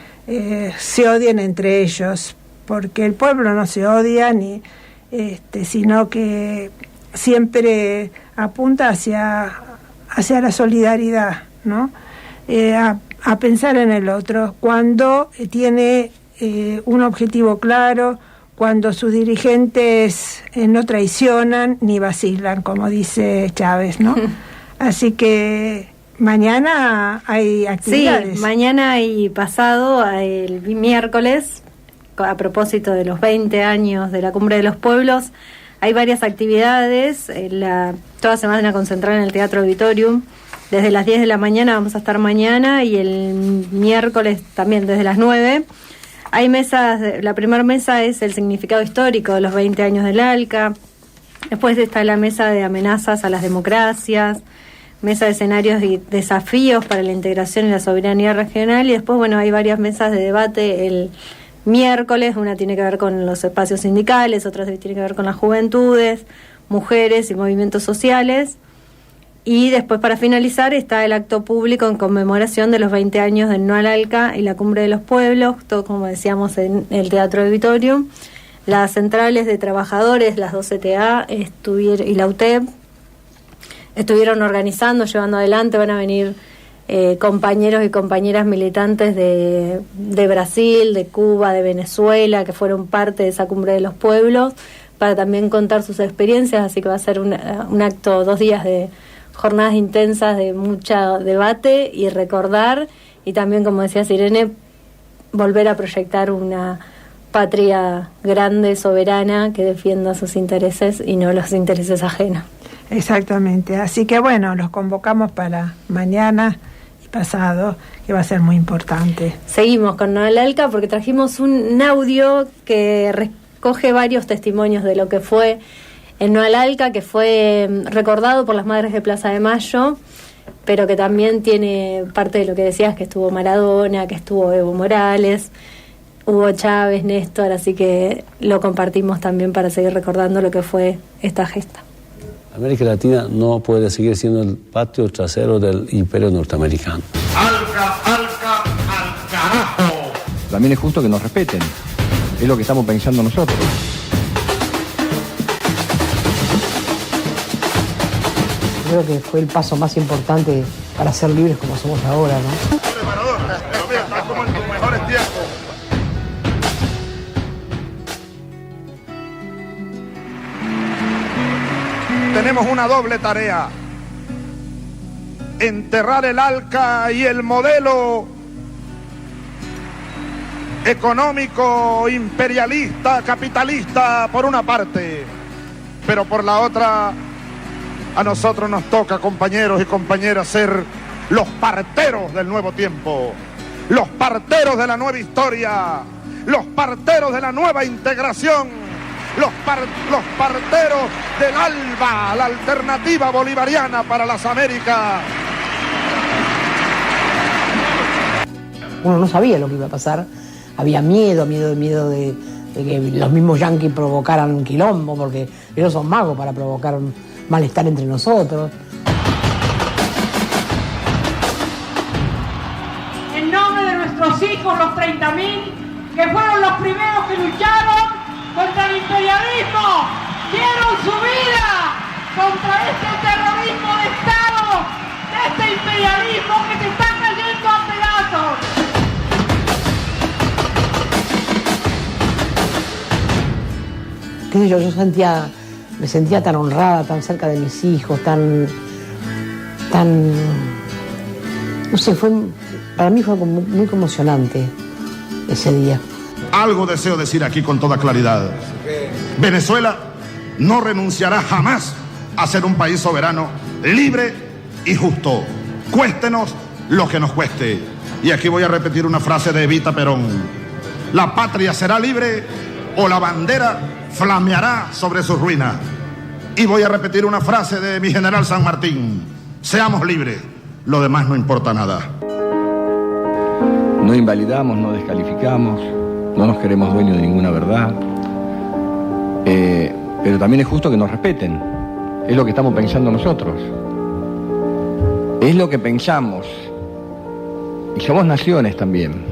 se odien entre ellos, porque el pueblo no se odia, sino que siempre apunta hacia la solidaridad, ¿no? A pensar en el otro, cuando tiene un objetivo claro, cuando sus dirigentes no traicionan ni vacilan, como dice Chávez, ¿no? Así que mañana hay actividades. Sí, mañana y pasado, el miércoles, a propósito de los 20 años de la Cumbre de los Pueblos, hay varias actividades. Toda se van a concentrar en el Teatro Auditorium. Desde las 10 de la mañana vamos a estar mañana, y el miércoles también desde las 9. Hay mesas, la primera mesa es el significado histórico de los 20 años del ALCA. Después está la mesa de amenazas a las democracias, mesa de escenarios y desafíos para la integración y la soberanía regional, y después, bueno, hay varias mesas de debate el miércoles. Una tiene que ver con los espacios sindicales, otra tiene que ver con las juventudes, mujeres y movimientos sociales. Y después, para finalizar, está el acto público en conmemoración de los 20 años del No al ALCA y la Cumbre de los Pueblos, todo como decíamos en el Teatro Auditorium. Las centrales de trabajadores, las 2 CTA y la UTEP, estuvieron organizando, llevando adelante. Van a venir compañeros y compañeras militantes de Brasil, de Cuba, de Venezuela, que fueron parte de esa Cumbre de los Pueblos, para también contar sus experiencias. Así que va a ser un acto, 2 días de jornadas intensas, de mucho debate y recordar, y también, como decía Sirene, volver a proyectar una patria grande, soberana, que defienda sus intereses y no los intereses ajenos. Exactamente, así que bueno, los convocamos para mañana y pasado, que va a ser muy importante. Seguimos con No al ALCA porque trajimos un audio que recoge varios testimonios de lo que fue el No al ALCA, que fue recordado por las Madres de Plaza de Mayo, pero que también tiene parte de lo que decías, que estuvo Maradona, que estuvo Evo Morales, Hugo Chávez, Néstor, así que lo compartimos también para seguir recordando lo que fue esta gesta. América Latina no puede seguir siendo el patio trasero del imperio norteamericano. ¡Alca, alca, al carajo! También es justo que nos respeten. Es lo que estamos pensando nosotros. Creo que fue el paso más importante para ser libres como somos ahora, ¿no? Estás como en tus mejores tiempos. Tenemos una doble tarea: enterrar el ALCA y el modelo económico, imperialista, capitalista, por una parte, pero por la otra, a nosotros nos toca, compañeros y compañeras, ser los parteros del nuevo tiempo, los parteros de la nueva historia, los parteros de la nueva integración, los parteros del ALBA, la alternativa bolivariana para las Américas. Uno no sabía lo que iba a pasar, había miedo de que los mismos yanquis provocaran un quilombo, porque ellos son magos para provocar malestar entre nosotros. En nombre de nuestros hijos, los 30.000, que fueron los primeros que lucharon contra el imperialismo, dieron su vida contra este terrorismo de Estado, de este imperialismo que se está cayendo a pedazos. ¿Qué sé yo? Me sentía tan honrada, tan cerca de mis hijos, tan, no sé, para mí fue muy conmocionante ese día. Algo deseo decir aquí con toda claridad. Venezuela no renunciará jamás a ser un país soberano, libre y justo. Cuéstenos lo que nos cueste. Y aquí voy a repetir una frase de Evita Perón: la patria será libre o la bandera flameará sobre sus ruinas. Y voy a repetir una frase de mi general San Martín: seamos libres, lo demás no importa nada. No invalidamos, no descalificamos, no nos queremos dueños de ninguna verdad, pero también es justo que nos respeten. Es lo que estamos pensando nosotros. Es lo que pensamos. Y somos naciones también.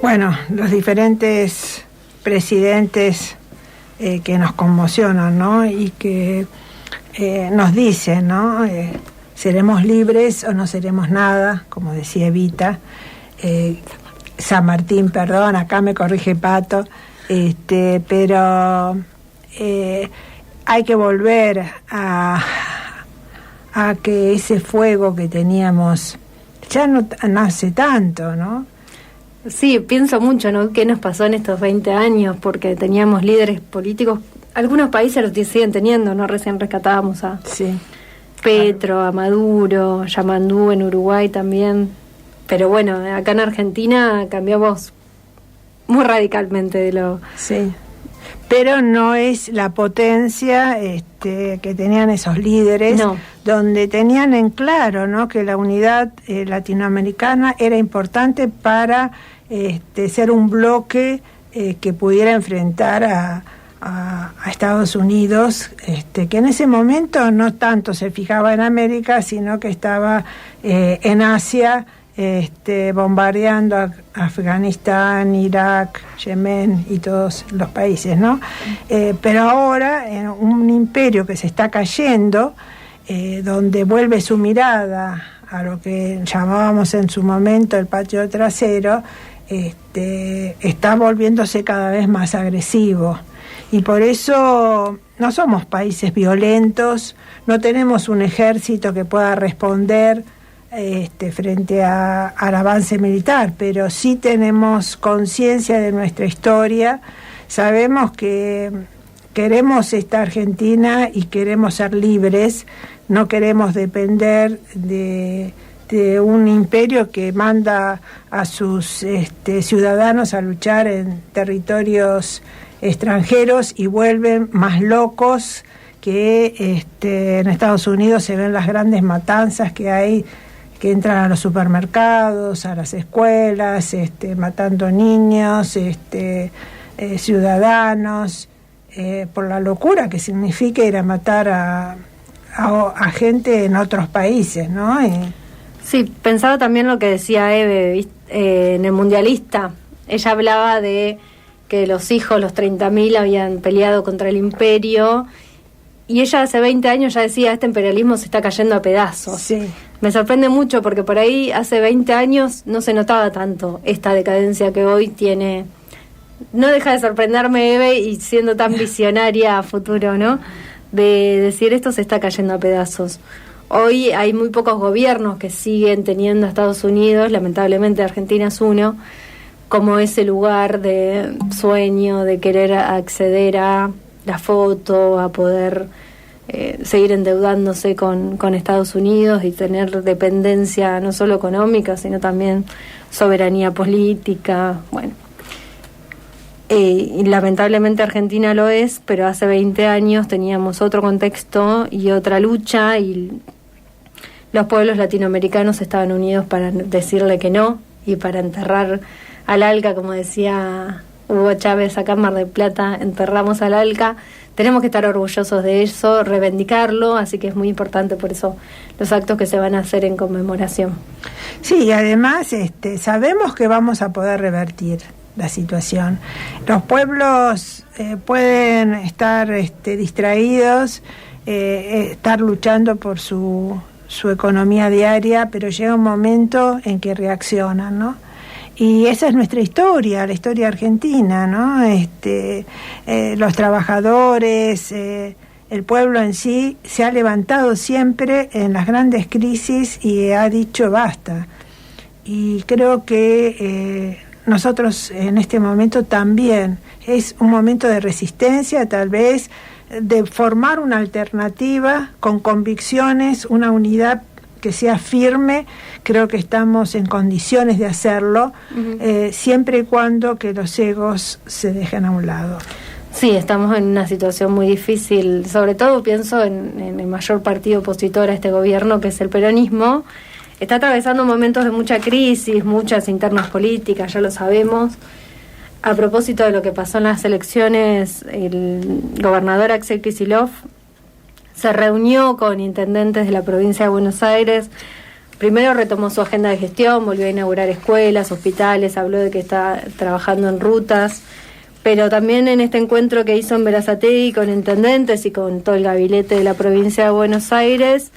Bueno, los diferentes presidentes que nos conmocionan, ¿no? Y que nos dicen, ¿no? Seremos libres o no seremos nada, como decía Evita. San Martín, perdón, acá me corrige Pato, pero hay que volver a que ese fuego que teníamos ya no hace tanto, ¿no? Sí, pienso mucho, ¿no? ¿Qué nos pasó en estos 20 años? Porque teníamos líderes políticos, algunos países los siguen teniendo, ¿no? Recién rescatábamos a Petro, a Maduro, Yamandú en Uruguay también. Pero bueno, acá en Argentina cambiamos muy radicalmente de lo... Sí, pero no es la potencia que tenían esos líderes, donde tenían en claro, ¿no?, que la unidad latinoamericana era importante para ser un bloque que pudiera enfrentar a Estados Unidos, que en ese momento no tanto se fijaba en América, sino que estaba en Asia, bombardeando a Afganistán, Irak, Yemen y todos los países, ¿no? Pero ahora, en un imperio que se está cayendo, donde vuelve su mirada a lo que llamábamos en su momento el patio trasero, está volviéndose cada vez más agresivo. Y por eso no somos países violentos, no tenemos un ejército que pueda responder frente al avance militar, pero sí tenemos conciencia de nuestra historia, sabemos que queremos esta Argentina y queremos ser libres, no queremos depender de un imperio que manda a sus ciudadanos a luchar en territorios extranjeros y vuelven más locos que en Estados Unidos se ven las grandes matanzas que hay, que entran a los supermercados, a las escuelas, matando niños, ciudadanos, por la locura que significa ir a matar a gente en otros países, ¿no? Sí, pensaba también lo que decía Eve, en el Mundialista. Ella hablaba de que los hijos, los 30.000, habían peleado contra el imperio, y ella hace 20 años ya decía, este imperialismo se está cayendo a pedazos. Sí. Me sorprende mucho porque por ahí hace 20 años no se notaba tanto esta decadencia que hoy tiene. No deja de sorprenderme, Eve, y siendo tan visionaria a futuro, ¿no?, de decir esto se está cayendo a pedazos. Hoy hay muy pocos gobiernos que siguen teniendo a Estados Unidos, lamentablemente Argentina es uno, como ese lugar de sueño, de querer acceder a la foto, a poder seguir endeudándose con Estados Unidos y tener dependencia no solo económica, sino también soberanía política. Bueno, y lamentablemente Argentina lo es, pero hace 20 años teníamos otro contexto y otra lucha, y los pueblos latinoamericanos estaban unidos para decirle que no y para enterrar al ALCA, como decía Hugo Chávez acá en Mar del Plata, enterramos al ALCA. Tenemos que estar orgullosos de eso, reivindicarlo, así que es muy importante por eso los actos que se van a hacer en conmemoración. Sí, y además sabemos que vamos a poder revertir la situación. Los pueblos pueden estar distraídos, estar luchando por su economía diaria, pero llega un momento en que reaccionan, ¿no? Y esa es nuestra historia, la historia argentina, ¿no? Los trabajadores, el pueblo en sí se ha levantado siempre en las grandes crisis y ha dicho basta. Y creo que nosotros en este momento también es un momento de resistencia, tal vez de formar una alternativa con convicciones, una unidad que sea firme. Creo que estamos en condiciones de hacerlo, siempre y cuando que los egos se dejen a un lado. Sí, estamos en una situación muy difícil, sobre todo pienso en el mayor partido opositor a este gobierno, que es el peronismo. Está atravesando momentos de mucha crisis, muchas internas políticas, ya lo sabemos. A propósito de lo que pasó en las elecciones, el gobernador Axel Kicillof se reunió con intendentes de la provincia de Buenos Aires. Primero retomó su agenda de gestión, volvió a inaugurar escuelas, hospitales, habló de que está trabajando en rutas, Pero también en este encuentro que hizo en Berazategui con intendentes y con todo el gabinete de la provincia de Buenos Aires,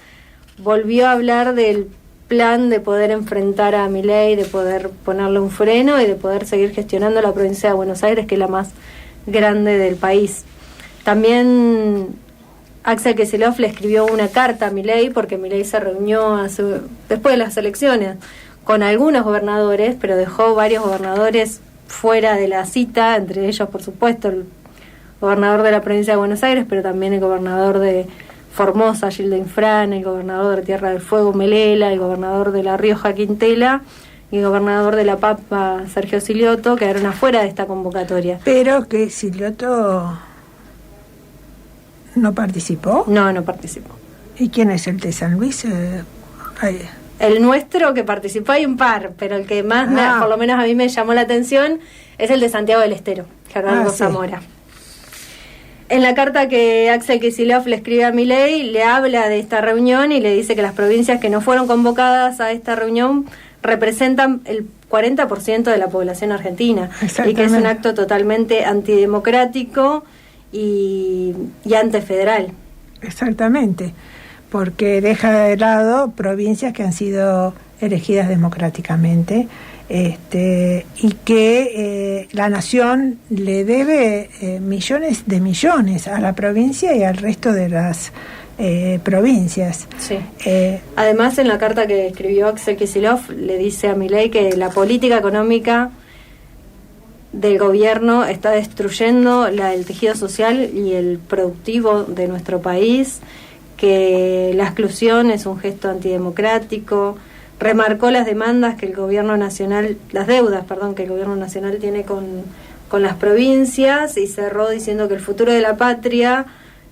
volvió a hablar del plan de poder enfrentar a Milei, de poder ponerle un freno y de poder seguir gestionando la provincia de Buenos Aires, que es la más grande del país. También Axel Kicillof le escribió una carta a Milei, porque Milei se reunió después de las elecciones con algunos gobernadores, pero dejó varios gobernadores fuera de la cita, entre ellos, por supuesto, el gobernador de la provincia de Buenos Aires, pero también el gobernador de Formosa, Gildo Infran, el gobernador de Tierra del Fuego, Melela, el gobernador de La Rioja, Quintela, y el gobernador de La Pampa, Sergio Silioto, quedaron afuera de esta convocatoria. Pero que Silioto no participó. No participó. ¿Y quién es el de San Luis? El nuestro que participó hay un par, pero el que más, por lo menos a mí me llamó la atención, es el de Santiago del Estero, Gerardo Zamora. En la carta que Axel Kicillof le escribe a Milei, le habla de esta reunión y le dice que las provincias que no fueron convocadas a esta reunión representan el 40% de la población argentina, y que es un acto totalmente antidemocrático y antefederal. Exactamente, porque deja de lado provincias que han sido elegidas democráticamente, y que la nación le debe millones de millones a la provincia y al resto de las provincias. Sí. Además, en la carta que escribió Axel Kicillof, le dice a Milei que la política económica del gobierno está destruyendo el tejido social y el productivo de nuestro país, que la exclusión es un gesto antidemocrático. Remarcó las demandas que el gobierno nacional, las deudas, que el gobierno nacional tiene con las provincias, y cerró diciendo que el futuro de la patria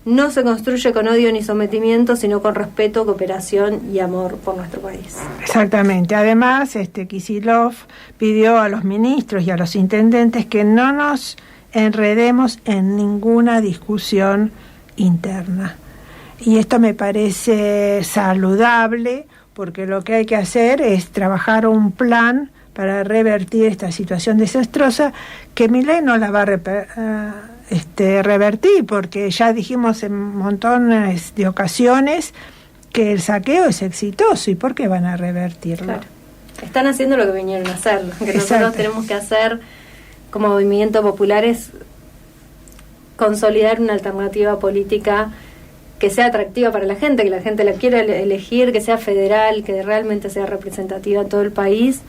no se construye con odio ni sometimiento, sino con respeto, cooperación y amor por nuestro país. Exactamente. Además, Kicillof pidió a los ministros y a los intendentes que no nos enredemos en ninguna discusión interna. Y esto me parece saludable, porque lo que hay que hacer es trabajar un plan para revertir esta situación desastrosa, que Milei no la va a revertir, porque ya dijimos en montones de ocasiones que el saqueo es exitoso, ¿y por qué van a revertirlo? Claro. Están haciendo lo que vinieron a hacer. Lo que nosotros tenemos que hacer como movimiento popular es consolidar una alternativa política que sea atractiva para la gente, que la gente la quiera elegir, que sea federal, que realmente sea representativa en todo el país,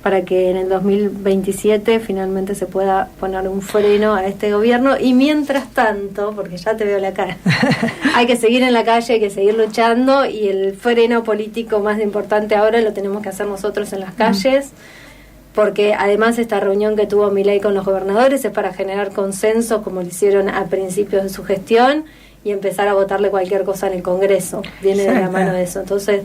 para que en el 2027 finalmente se pueda poner un freno a este gobierno. Y mientras tanto, porque ya te veo la cara, hay que seguir en la calle, hay que seguir luchando, y el freno político más importante ahora lo tenemos que hacer nosotros en las calles, porque además esta reunión que tuvo Milei con los gobernadores es para generar consenso, como lo hicieron a principios de su gestión, y empezar a votarle cualquier cosa en el Congreso. Viene de la mano de eso. Entonces,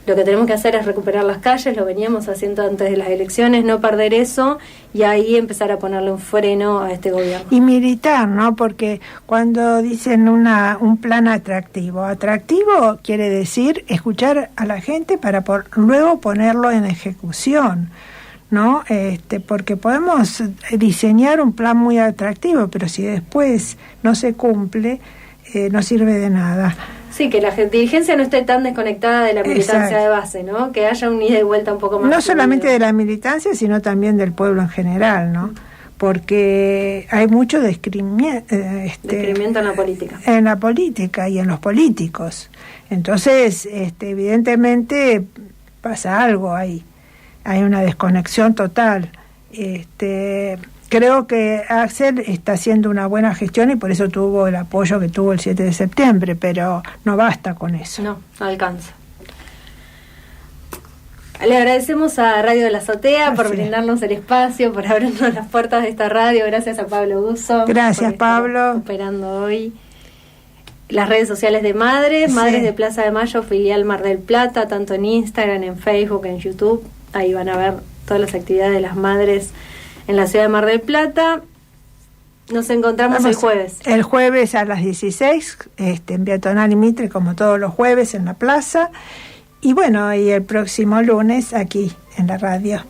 lo que tenemos que hacer es recuperar las calles, lo veníamos haciendo antes de las elecciones, no perder eso, y ahí empezar a ponerle un freno a este gobierno. Y militar, ¿no? Porque cuando dicen un plan atractivo quiere decir escuchar a la gente para luego ponerlo en ejecución, ¿no? Porque podemos diseñar un plan muy atractivo, pero si después no se cumple, no sirve de nada. Sí, que la dirigencia no esté tan desconectada de la militancia de base, ¿no? Que haya un ida y vuelta un poco más. No solamente de la militancia, sino también del pueblo en general, ¿no? Porque hay mucho descrimiento en la política. En la política y en los políticos. Entonces, evidentemente pasa algo ahí. Hay una desconexión total. Creo que Axel está haciendo una buena gestión y por eso tuvo el apoyo que tuvo el 7 de septiembre, pero no basta con eso. No alcanza. Le agradecemos a Radio de la Azotea por brindarnos el espacio, por abrirnos las puertas de esta radio. Gracias a Pablo Buzo. Gracias, Pablo. Operando hoy. Las redes sociales de Madres, Madres de Plaza de Mayo, filial Mar del Plata, tanto en Instagram, en Facebook, en YouTube. Ahí van a ver todas las actividades de las madres en la ciudad de Mar del Plata. Nos encontramos el jueves. El jueves a las 16, en Peatonal y Mitre, como todos los jueves, en la plaza. Y bueno, y el próximo lunes aquí, en la radio.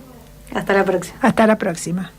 Hasta la próxima. Hasta la próxima.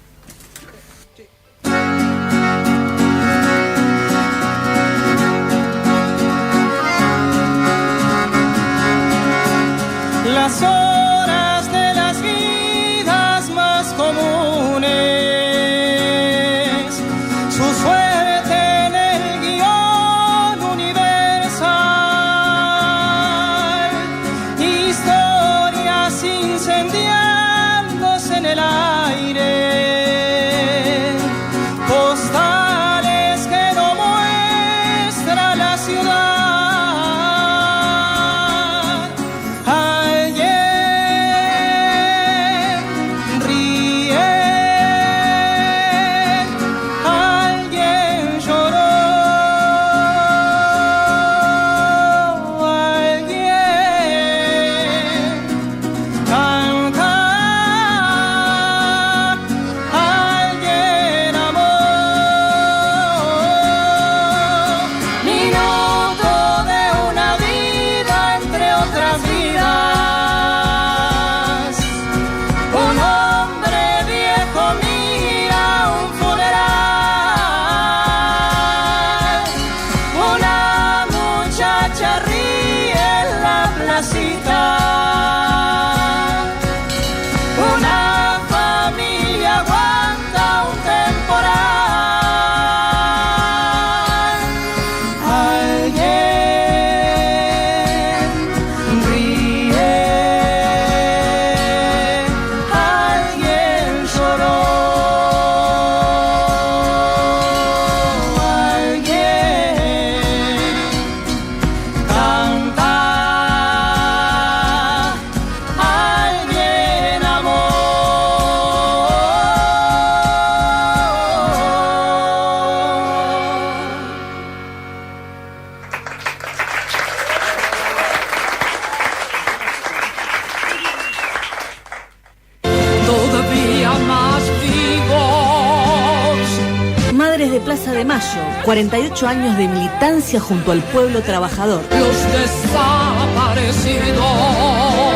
Madres de Plaza de Mayo, 48 años de militancia junto al pueblo trabajador. Los desaparecidos.